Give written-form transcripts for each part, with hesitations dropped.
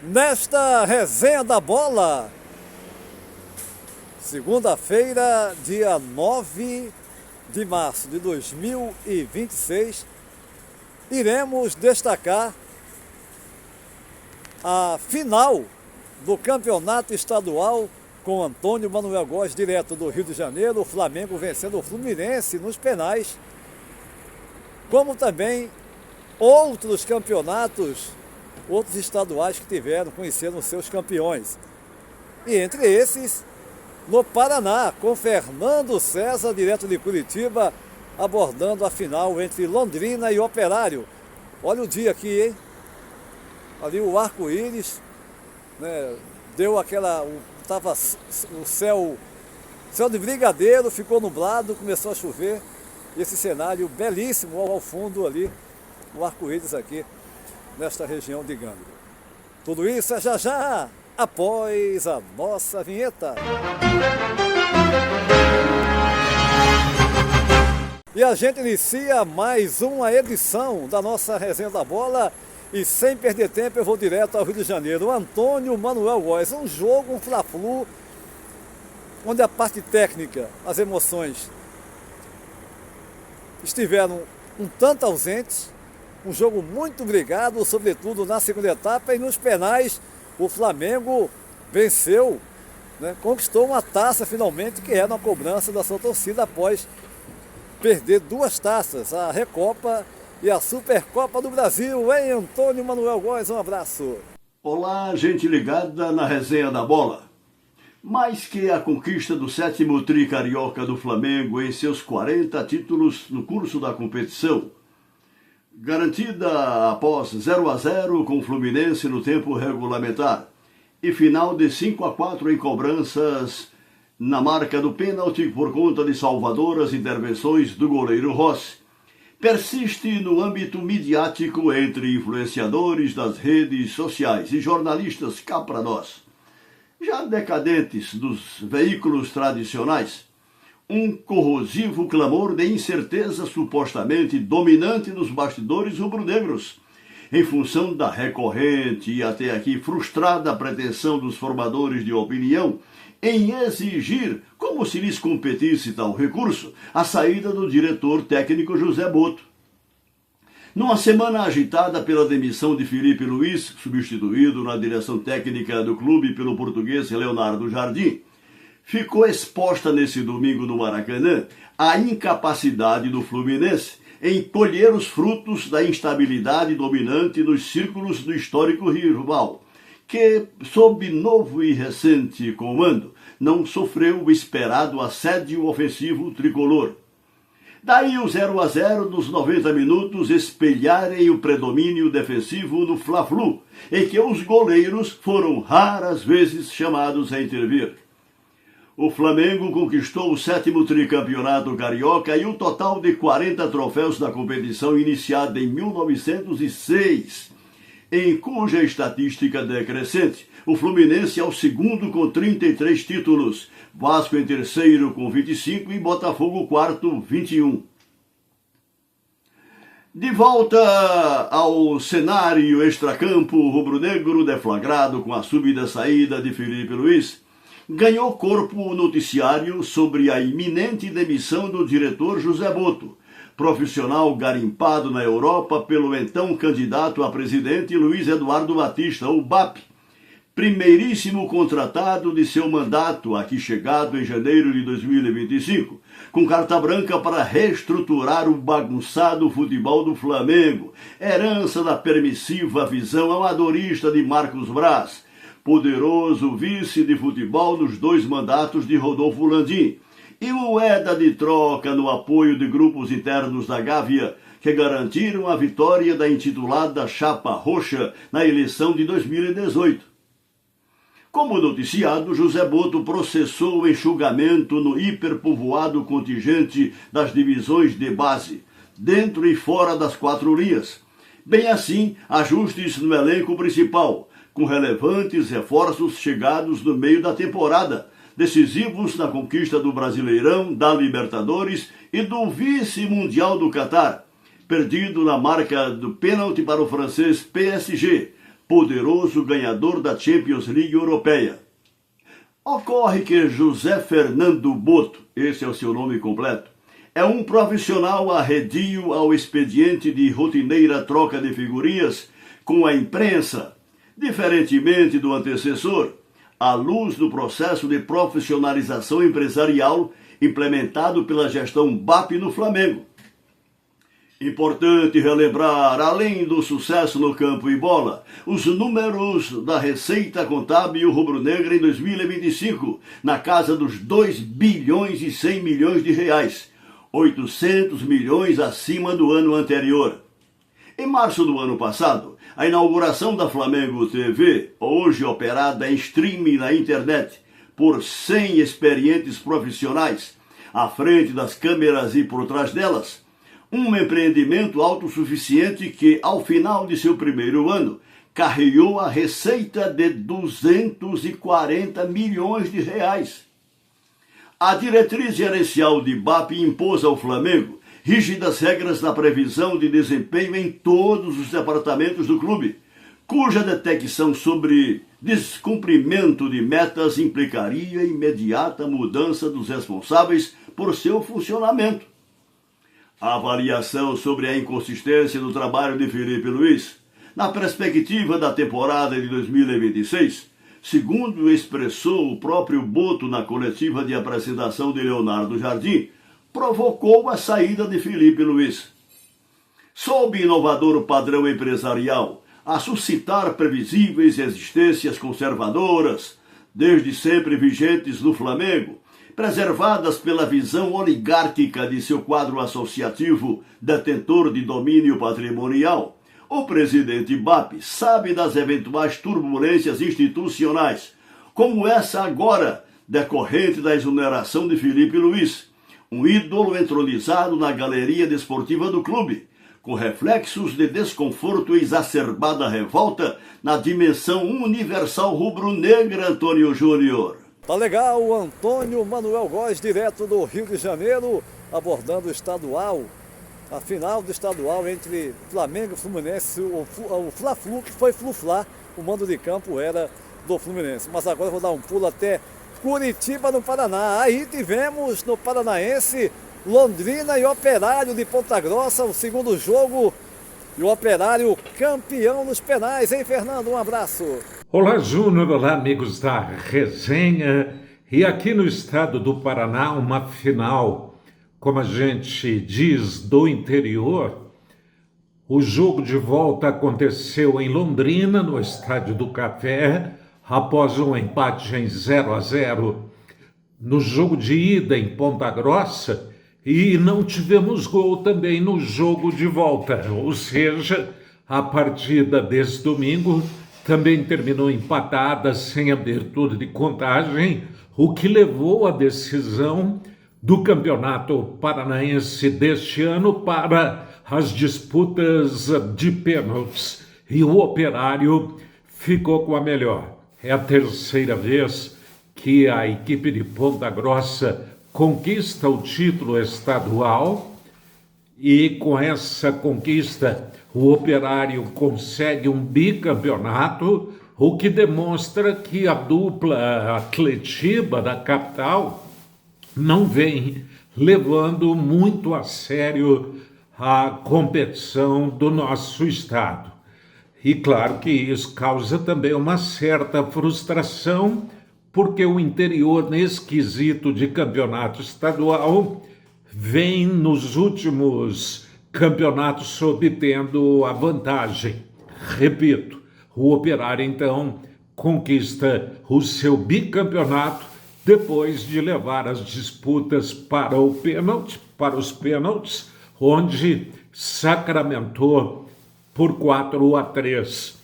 Nesta resenha da bola, segunda-feira, dia 9 de março de 2026, iremos destacar a final do campeonato estadual com Antônio Manuel Góes, direto do Rio de Janeiro, o Flamengo vencendo o Fluminense nos penais, como também outros campeonatos, outros estaduais que conheceram seus campeões. E entre esses, no Paraná, com Fernando César, direto de Curitiba, abordando a final entre Londrina e Operário. Olha o dia aqui, hein? Ali o arco-íris, né? Deu aquela... Tava o céu de brigadeiro, ficou nublado, começou a chover. E esse cenário belíssimo ao fundo ali, o arco-íris aqui, nesta região de Gândula. Tudo isso é já já, após a nossa vinheta. E a gente inicia mais uma edição da nossa resenha da bola. E sem perder tempo eu vou direto ao Rio de Janeiro. Antônio Manuel Góes, um jogo, um fla-flu, onde a parte técnica, as emoções estiveram um tanto ausentes. Um jogo muito brigado, sobretudo na segunda etapa, e nos penais o Flamengo venceu, né? Conquistou uma taça finalmente, que é na cobrança da sua torcida após perder duas taças, a Recopa e a Supercopa do Brasil. Hein, Antônio Manuel Góes, um abraço. Olá, gente ligada na resenha da bola. Mais que a conquista do 7º tri carioca do Flamengo em seus 40 títulos no curso da competição, garantida após 0-0 com o Fluminense no tempo regulamentar e final de 5-4 em cobranças na marca do pênalti por conta de salvadoras intervenções do goleiro Rossi, persiste no âmbito midiático entre influenciadores das redes sociais e jornalistas cá para nós, já decadentes dos veículos tradicionais, um corrosivo clamor de incerteza supostamente dominante nos bastidores rubro-negros, em função da recorrente e até aqui frustrada pretensão dos formadores de opinião em exigir, como se lhes competisse tal recurso, a saída do diretor técnico José Botto. Numa semana agitada pela demissão de Felipe Luiz, substituído na direção técnica do clube pelo português Leonardo Jardim, ficou exposta nesse domingo no Maracanã a incapacidade do Fluminense em colher os frutos da instabilidade dominante nos círculos do histórico rival, que, sob novo e recente comando, não sofreu o esperado assédio ofensivo tricolor. Daí o 0-0 nos 90 minutos espelharem o predomínio defensivo no Fla-Flu, em que os goleiros foram raras vezes chamados a intervir. O Flamengo conquistou o 7º tricampeonato carioca e um total de 40 troféus da competição iniciada em 1906, em cuja estatística decrescente o Fluminense é o segundo com 33 títulos, Vasco em terceiro com 25 e Botafogo quarto, 21. De volta ao cenário extracampo rubro-negro deflagrado com a súbita saída de Felipe Luiz, ganhou corpo o noticiário sobre a iminente demissão do diretor José Botto, profissional garimpado na Europa pelo então candidato a presidente Luiz Eduardo Batista, o BAP, primeiríssimo contratado de seu mandato, aqui chegado em janeiro de 2025, com carta branca para reestruturar o bagunçado futebol do Flamengo, herança da permissiva visão amadorista de Marcos Braz, poderoso vice de futebol nos 2 mandatos de Rodolfo Landim, e moeda de troca no apoio de grupos internos da Gávea, que garantiram a vitória da intitulada Chapa Roxa na eleição de 2018. Como noticiado, José Botto processou o enxugamento no hiperpovoado contingente das divisões de base, dentro e fora das 4 linhas. Bem assim, ajustes no elenco principal, com relevantes reforços chegados no meio da temporada, decisivos na conquista do Brasileirão, da Libertadores e do vice-mundial do Catar, perdido na marca do pênalti para o francês PSG, poderoso ganhador da Champions League Europeia. Ocorre que José Fernando Boto, esse é o seu nome completo, é um profissional arredio ao expediente de rotineira troca de figurinhas com a imprensa, diferentemente do antecessor, à luz do processo de profissionalização empresarial implementado pela gestão BAP no Flamengo. Importante relembrar, além do sucesso no campo e bola, os números da receita contábil rubro-negra em 2025, na casa dos 2 bilhões e 100 milhões de reais, 800 milhões acima do ano anterior. Em março do ano passado, a inauguração da Flamengo TV, hoje operada em streaming na internet por 100 experientes profissionais, à frente das câmeras e por trás delas, um empreendimento autossuficiente que, ao final de seu primeiro ano, carregou a receita de 240 milhões de reais. A diretriz gerencial de BAP impôs ao Flamengo rígidas regras na previsão de desempenho em todos os departamentos do clube, cuja detecção sobre descumprimento de metas implicaria imediata mudança dos responsáveis por seu funcionamento. A avaliação sobre a inconsistência do trabalho de Felipe Luiz, na perspectiva da temporada de 2026, segundo expressou o próprio Boto na coletiva de apresentação de Leonardo Jardim, provocou a saída de Felipe Luiz. Sob inovador padrão empresarial, a suscitar previsíveis existências conservadoras, desde sempre vigentes no Flamengo, preservadas pela visão oligárquica de seu quadro associativo detentor de domínio patrimonial, o presidente BAP sabe das eventuais turbulências institucionais, como essa agora, decorrente da exoneração de Felipe Luiz, um ídolo entronizado na galeria desportiva do clube, com reflexos de desconforto e exacerbada revolta na dimensão universal rubro-negra, Antônio Júnior. Tá legal, o Antônio Manuel Góes, direto do Rio de Janeiro, abordando o estadual, a final do estadual entre Flamengo e Fluminense, o Fla-Flu, que foi Flu-Fla, o mando de campo era do Fluminense. Mas agora eu vou dar um pulo até Curitiba, no Paraná. Aí tivemos no Paranaense Londrina e Operário de Ponta Grossa, o segundo jogo, e o Operário campeão nos penais, hein, Fernando? Um abraço. Olá, Júnior, olá, amigos da resenha. E aqui no estado do Paraná, uma final, como a gente diz, do interior. O jogo de volta aconteceu em Londrina, no Estádio do Café, após um empate em 0-0 no jogo de ida em Ponta Grossa, e não tivemos gol também no jogo de volta, ou seja, a partida desse domingo também terminou empatada, sem abertura de contagem, o que levou à decisão do Campeonato Paranaense deste ano para as disputas de pênaltis. E o Operário ficou com a melhor. É a terceira vez que a equipe de Ponta Grossa conquista o título estadual, e com essa conquista o Operário consegue um bicampeonato, o que demonstra que a dupla Atletiba da capital não vem levando muito a sério a competição do nosso estado. E claro que isso causa também uma certa frustração, porque o interior, nesse quesito de campeonato estadual, vem nos últimos campeonatos obtendo a vantagem. Repito, o Operário então conquista o seu bicampeonato depois de levar as disputas para os pênaltis, onde sacramentou por 4-3.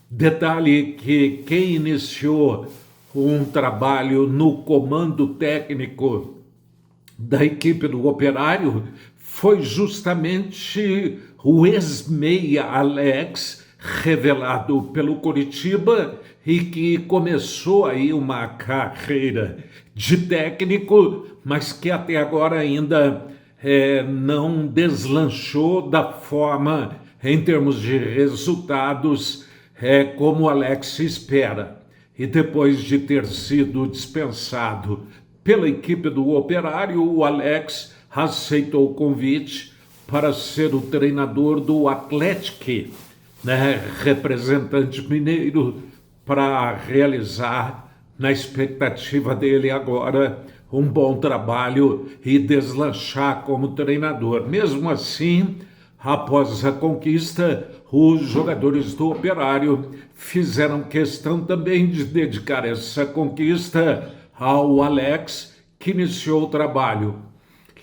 Detalhe que quem iniciou um trabalho no comando técnico da equipe do Operário foi justamente o ex-meia Alex, revelado pelo Coritiba, e que começou aí uma carreira de técnico, mas que até agora ainda não deslanchou da forma, em termos de resultados, é como o Alex espera. E depois de ter sido dispensado pela equipe do Operário, o Alex aceitou o convite para ser o treinador do Atlético, né, representante mineiro, para realizar, na expectativa dele agora, um bom trabalho e deslanchar como treinador. Mesmo assim, após a conquista, os jogadores do Operário fizeram questão também de dedicar essa conquista ao Alex, que iniciou o trabalho.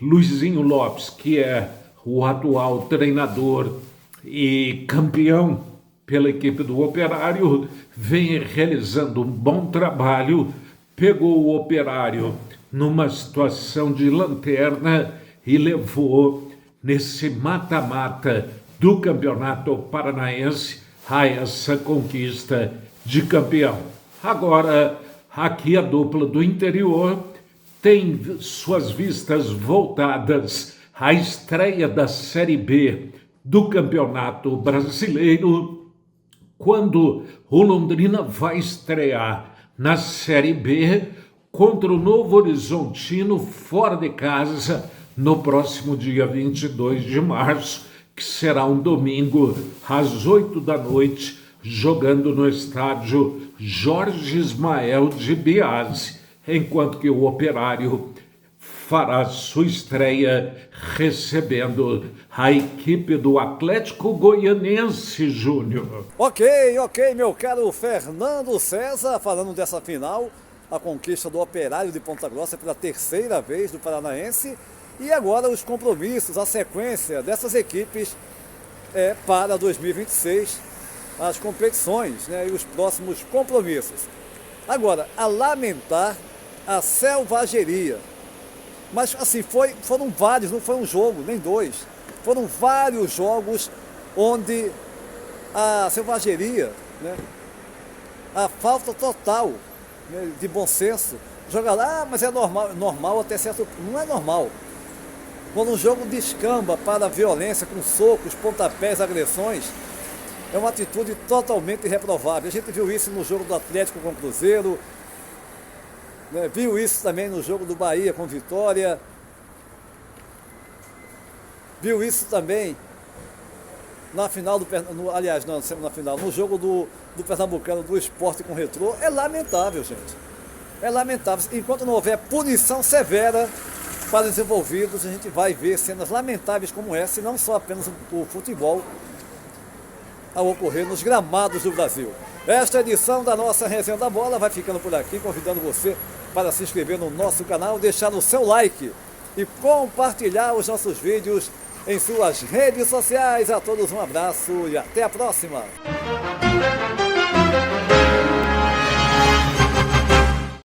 Luizinho Lopes, que é o atual treinador e campeão pela equipe do Operário, vem realizando um bom trabalho, pegou o Operário numa situação de lanterna e levou nesse mata-mata do Campeonato Paranaense a essa conquista de campeão. Agora, aqui a dupla do interior tem suas vistas voltadas à estreia da Série B do Campeonato Brasileiro, quando o Londrina vai estrear na Série B contra o Novo Horizontino fora de casa no próximo dia 22 de março, que será um domingo às 8 da noite, jogando no estádio Jorge Ismael de Biase, enquanto que o Operário fará sua estreia recebendo a equipe do Atlético Goianense, Júnior. Ok, meu caro Fernando César, falando dessa final, a conquista do Operário de Ponta Grossa pela terceira vez do Paranaense, e agora os compromissos, a sequência dessas equipes para 2026, as competições, né, e os próximos compromissos. Agora, a lamentar a selvageria. Mas assim, foram vários, não foi um jogo, nem dois. Foram vários jogos onde a selvageria, né, a falta total, né, de bom senso, jogar lá, mas é normal até certo. Não é normal. Quando um jogo descamba para a violência, com socos, pontapés, agressões, é uma atitude totalmente reprovável. A gente viu isso no jogo do Atlético com o Cruzeiro, né? Viu isso também no jogo do Bahia com Vitória, viu isso também na final no jogo do Pernambucano, do Sport com o Retrô. É lamentável, gente. É lamentável. Enquanto não houver punição severa para os envolvidos, a gente vai ver cenas lamentáveis como essa, e não só apenas o futebol a ocorrer nos gramados do Brasil. Esta edição da nossa Resenha da Bola vai ficando por aqui, convidando você para se inscrever no nosso canal, deixar o seu like e compartilhar os nossos vídeos em suas redes sociais. A todos um abraço e até a próxima!